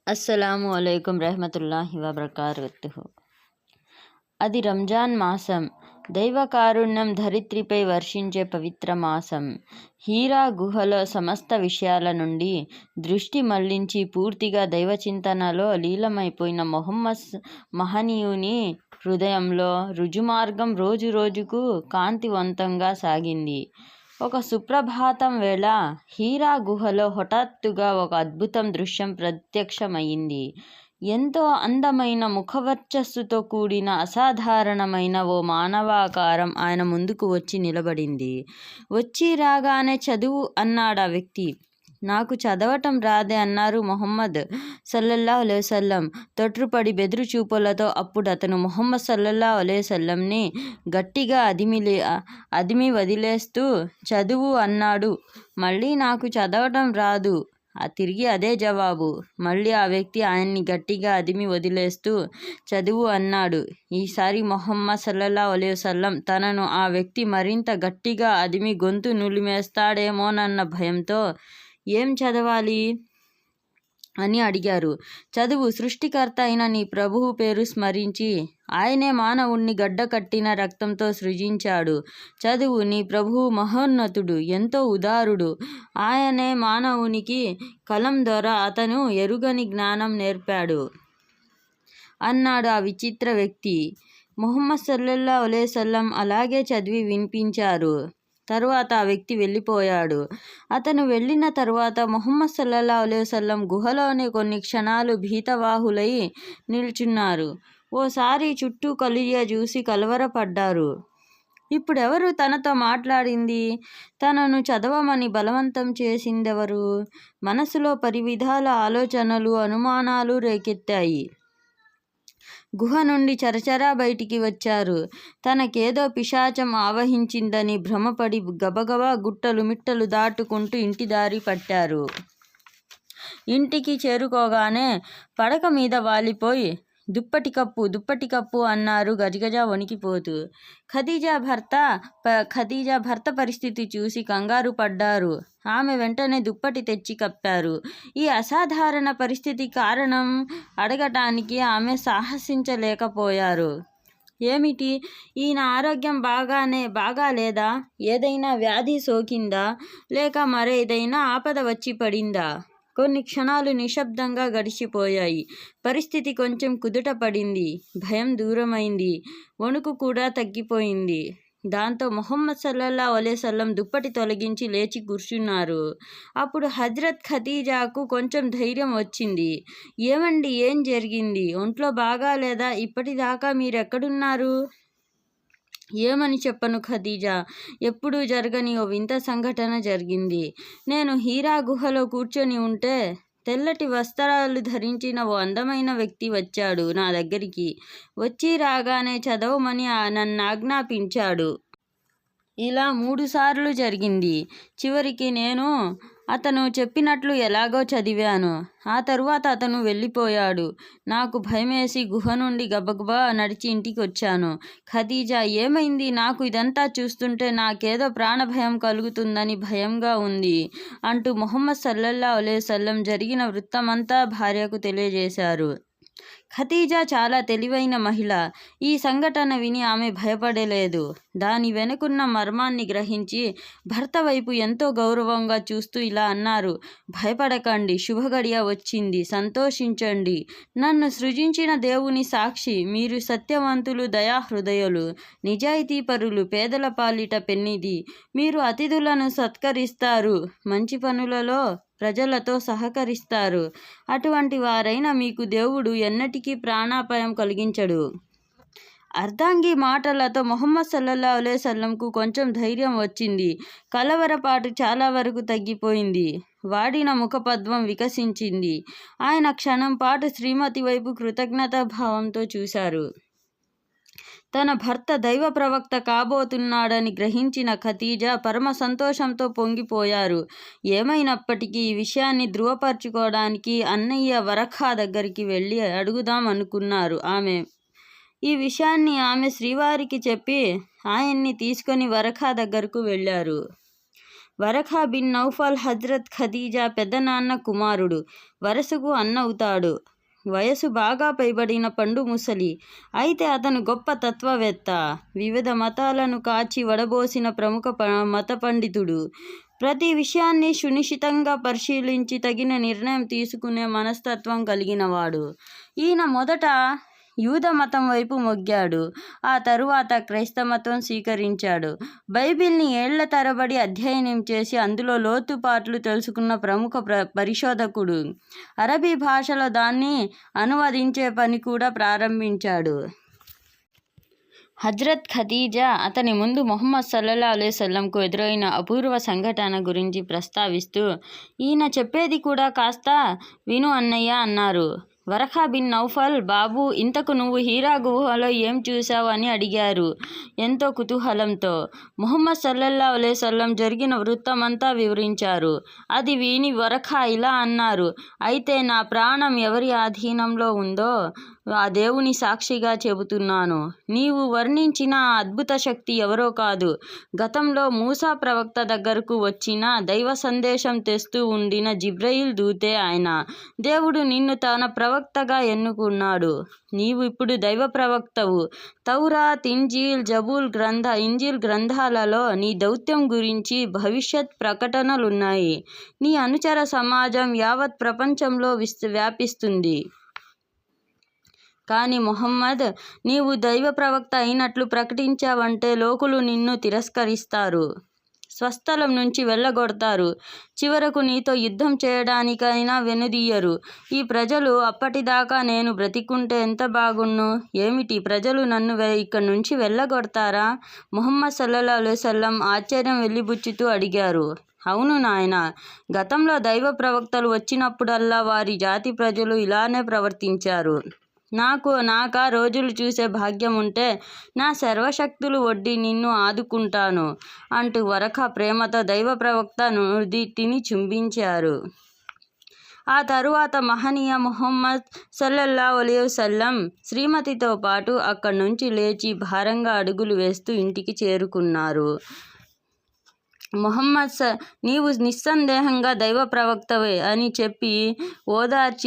అస్సలాము అలైకుం రహమతుల్లాహి వబర్కాతుహు. అది రంజాన్ మాసం, దైవ కారుణ్యం ధరిత్రిపై వర్షించే పవిత్ర మాసం. హీరా గుహలో సమస్త విషయాల నుండి దృష్టి మళ్లించి పూర్తిగా దైవచింతనలో లీలమైపోయిన మొహమ్మద్ మహనీయుని హృదయంలో రుజుమార్గం రోజు రోజుకు కాంతివంతంగా సాగింది. ఒక సుప్రభాతం వేళ హీరా గుహలో హఠాత్తుగా ఒక అద్భుతం దృశ్యం ప్రత్యక్షమయింది. ఎంతో అందమైన ముఖవర్చస్సుతో కూడిన అసాధారణమైన ఓ మానవాకారం ఆయన ముందుకు వచ్చి నిలబడింది. వచ్చి రాగానే చదువు అన్నాడా వ్యక్తి. నాకు చదవటం రాదే అన్నారు మొహమ్మద్ సల్లల్లాహు అలైహి వసల్లం తొట్రుపడి బెదురు చూపులతో. అప్పుడు అతను మొహమ్మద్ సల్లల్లాహు అలైహి వసల్లంని గట్టిగా అదిమి వదిలేస్తూ చదువు అన్నాడు. మళ్ళీ నాకు చదవటం రాదు. తిరిగి అదే జవాబు. మళ్ళీ ఆ వ్యక్తి ఆయన్ని గట్టిగా అదిమి వదిలేస్తూ చదువు అన్నాడు. ఈసారి మొహమ్మద్ సల్లల్లాహు అలైహి వసల్లం తనను ఆ వ్యక్తి మరింత గట్టిగా అదిమి గొంతు నులిమేస్తాడేమోనన్న భయంతో ఏం చదవాలి అని అడిగారు. చదువు, సృష్టికర్త అయిన నీ ప్రభువు పేరు స్మరించి. ఆయనే మానవుణ్ణి గడ్డకట్టిన రక్తంతో సృజించాడు. చదువు, నీ ప్రభువు మహోన్నతుడు, ఎంతో ఉదారుడు. ఆయనే మానవునికి కలం ద్వారా అతను ఎరుగని జ్ఞానం నేర్పాడు అన్నాడు ఆ విచిత్ర వ్యక్తి. ముహమ్మద్ సల్లల్లాహు అలైహి వసల్లం అలాగే చదివి వినిపించారు. తరువాత ఆ వ్యక్తి వెళ్ళిపోయాడు. అతను వెళ్ళిన తరువాత ముహమ్మద్ సల్లల్లాహు అలైహి వసల్లం గుహలోనే కొన్ని క్షణాలు భీతవాహులై నిల్చున్నారు. ఓసారి చుట్టూ కలియ చూసి కలవరపడ్డారు. ఇప్పుడెవరు తనతో మాట్లాడింది? తనను చదవమని బలవంతం చేసిందెవరు? మనసులో పరివిధాల ఆలోచనలు, అనుమానాలు రేకెత్తాయి. గుహ నుండి చరచరా బయటికి వచ్చారు. తనకేదో పిశాచం ఆవహించిందని భ్రమపడి గబగబా గుట్టలు మిట్టలు దాటుకుంటూ ఇంటి దారి పట్టారు. ఇంటికి చేరుకోగానే పడక మీద వాలిపోయి దుప్పటి కప్పు అన్నారు గజగజ వణికిపోతూ. ఖదీజా భర్త పరిస్థితి చూసి కంగారు పడ్డారు. ఆమె వెంటనే దుప్పటి తెచ్చి కప్పారు. ఈ అసాధారణ పరిస్థితి కారణం అడగటానికి ఆమె సాహసించలేకపోయారు. ఏమిటి? ఈయన ఆరోగ్యం బాగాలేదా? ఏదైనా వ్యాధి సోకిందా? లేక మరేదైనా ఆపద వచ్చి పడిందా? కొన్ని క్షణాలు నిశ్శబ్దంగా గడిచిపోయాయి. పరిస్థితి కొంచెం కుదుట పడింది. భయం దూరమైంది. వణుకు కూడా తగ్గిపోయింది. దాంతో ముహమ్మద్ సల్లల్లాహు అలైహి వసల్లం దుప్పటి తొలగించి లేచి కూర్చున్నారు. అప్పుడు హజ్రత్ ఖదీజాకు కొంచెం ధైర్యం వచ్చింది. ఏమండి, ఏం జరిగింది? ఒంట్లో బాగాలేదా? ఇప్పటిదాకా మీరెక్కడున్నారు? ఏమని చెప్పను ఖదీజా, ఎప్పుడూ జరగని ఓ వింత సంఘటన జరిగింది. నేను హీరా గుహలో కూర్చొని ఉంటే తెల్లటి వస్త్రాలు ధరించిన ఓ అందమైన వ్యక్తి వచ్చాడు నా దగ్గరికి. వచ్చి రాగానే చదవమని నన్నాజ్ఞాపించాడు. ఇలా 3 సార్లు జరిగింది. చివరికి నేను అతను చెప్పినట్లు ఎలాగో చదివాను. ఆ తరువాత అతను వెళ్ళిపోయాడు. నాకు భయమేసి గుహ నుండి గబగబా నడిచి ఇంటికి వచ్చాను. ఖదీజా, ఏమైంది? నాకు ఇదంతా చూస్తుంటే నాకేదో ప్రాణభయం కలుగుతుందని భయంగా ఉంది అంటూ ముహమ్మద్ సల్లల్లాహు అలైహి వసల్లం జరిగిన వృత్తమంతా భార్యకు తెలియజేశారు. ఖదీజా చాలా తెలివైన మహిళ. ఈ సంఘటన విని ఆమె భయపడలేదు. దాని వెనుకున్న మర్మాన్ని గ్రహించి భర్త వైపు ఎంతో గౌరవంగా చూస్తూ ఇలా అన్నారు. భయపడకండి, శుభగడియ వచ్చింది, సంతోషించండి. నన్ను సృజించిన దేవుని సాక్షి, మీరు సత్యవంతులు, దయాహృదయులు, నిజాయితీపరులు, పేదల పాలిట పెన్నిధి. మీరు అతిథులను సత్కరిస్తారు, మంచి పనులలో ప్రజలతో సహకరిస్తారు. అటువంటి వారైన మీకు దేవుడు ఎన్నటికీ ప్రాణాపాయం కలిగించడు. అర్ధాంగి మాటలతో ముహమ్మద్ సల్లల్లాహు అలైహి వసల్లంకు కొంచెం ధైర్యం వచ్చింది. కలవరపాటు చాలా వరకు తగ్గిపోయింది. వాడిన ముఖపద్మం వికసించింది. ఆయన క్షణం పాటు శ్రీమతి వైపు కృతజ్ఞతాభావంతో చూశారు. తన భర్త దైవ ప్రవక్త కాబోతున్నాడని గ్రహించిన ఖదీజా పరమ సంతోషంతో పొంగిపోయారు. ఏమైనప్పటికీ ఈ విషయాన్ని ధృవపరచుకోవడానికి అన్నయ్య వరఖా దగ్గరికి వెళ్ళి అడుగుదాం అనుకున్నారు ఆమె. ఈ విషయాన్ని ఆమె శ్రీవారికి చెప్పి ఆయన్ని తీసుకొని వరఖా దగ్గరకు వెళ్ళారు. వరఖా బిన్ నౌఫల్ హజ్రత్ ఖదీజా పెద్దనాన్న కుమారుడు. వరసకు అన్నవుతాడు. వయసు బాగా పైబడిన పండు ముసలి. అయితే అతను గొప్ప తత్వవేత్త. వివిధ మతాలను కాచి వడబోసిన ప్రముఖ మత పండితుడు. ప్రతి విషయాన్ని సునిశితంగా పరిశీలించి తగిన నిర్ణయం తీసుకునే మనస్తత్వం కలిగినవాడు. ఈయన మొదట యూద మతం వైపు మొగ్గాడు. ఆ తరువాత క్రైస్తవ మతం స్వీకరించాడు. బైబిల్ని ఏళ్ల తరబడి అధ్యయనం చేసి అందులో లోతుపాట్లు తెలుసుకున్న ప్రముఖ పరిశోధకుడు. అరబీ భాషలో దాన్ని అనువదించే పని కూడా ప్రారంభించాడు. హజ్రత్ ఖదీజా అతని ముందు ముహమ్మద్ సల్లల్లాహు అలైహి వసల్లంకు ఎదురైన అపూర్వ సంఘటన గురించి ప్రస్తావిస్తూ, ఈయన చెప్పేది కూడా కాస్త విను అన్నయ్య అన్నారు. వరఖా బిన్ నౌఫల్, బాబు, ఇంతకు నువ్వు హీరా గుహలో ఏం చూశావు అని అడిగారు ఎంతో కుతూహలంతో. ముహమ్మద్ సల్లల్లాహు అలైహి వసల్లం జరిగిన వృత్తమంతా వివరించారు. అది విని వరఖా ఇలా అన్నారు, అయితే నా ప్రాణం ఎవరి ఆధీనంలో ఉందో ఆ దేవుని సాక్షిగా చెబుతున్నాను, నీవు వర్ణించిన ఆ అద్భుత శక్తి ఎవరో కాదు, గతంలో మూసా ప్రవక్త దగ్గరకు వచ్చిన దైవ సందేశం తెస్తూ ఉండిన జిబ్రయిల్ దూతే ఆయన. దేవుడు నిన్ను తన ప్రవక్తగా ఎన్నుకున్నాడు. నీవు ఇప్పుడు దైవ ప్రవక్తవు. తౌరాత్, ఇంజీల్ గ్రంథాలలో నీ దౌత్యం గురించి భవిష్యత్ ప్రకటనలున్నాయి. నీ అనుచర సమాజం యావత్ ప్రపంచంలో వ్యాపిస్తుంది. కానీ ముహమ్మద్, నీవు దైవ ప్రవక్త అయినట్లు ప్రకటించావంటే లోకులు నిన్ను తిరస్కరిస్తారు, స్వస్థలం నుంచి వెళ్ళగొడతారు, చివరకు నీతో యుద్ధం చేయడానికైనా వెనుదీయరు. ఈ ప్రజలు అప్పటిదాకా నేను బ్రతికుంటే ఎంత బాగున్ను. ఏమిటి, ప్రజలు నన్ను ఇక్కడి నుంచి వెళ్ళగొడతారా? ముహమ్మద్ సల్లల్లాహు అలైహి వసల్లం ఆశ్చర్యం వెలిబుచ్చుతూ అడిగారు. అవును నాయనా, గతంలో దైవ ప్రవక్తలు వచ్చినప్పుడల్లా వారి జాతి ప్రజలు ఇలానే ప్రవర్తించారు. నాకా రోజులు చూసే భాగ్యం ఉంటే నా సర్వశక్తులు ఒడ్డి నిన్ను ఆదుకుంటాను అంటూ వరఖా ప్రేమతో దైవ ప్రవక్త నుదిటిని చుంబించారు. ఆ తరువాత మహనీయ ముహమ్మద్ సల్లల్లాహు అలైహి వసల్లం శ్రీమతితో పాటు అక్కడి నుంచి లేచి భారంగా అడుగులు వేస్తూ ఇంటికి చేరుకున్నారు. ముహమ్మద్, నీవు నిస్సందేహంగా దైవ ప్రవక్తవే అని చెప్పి ఓదార్చి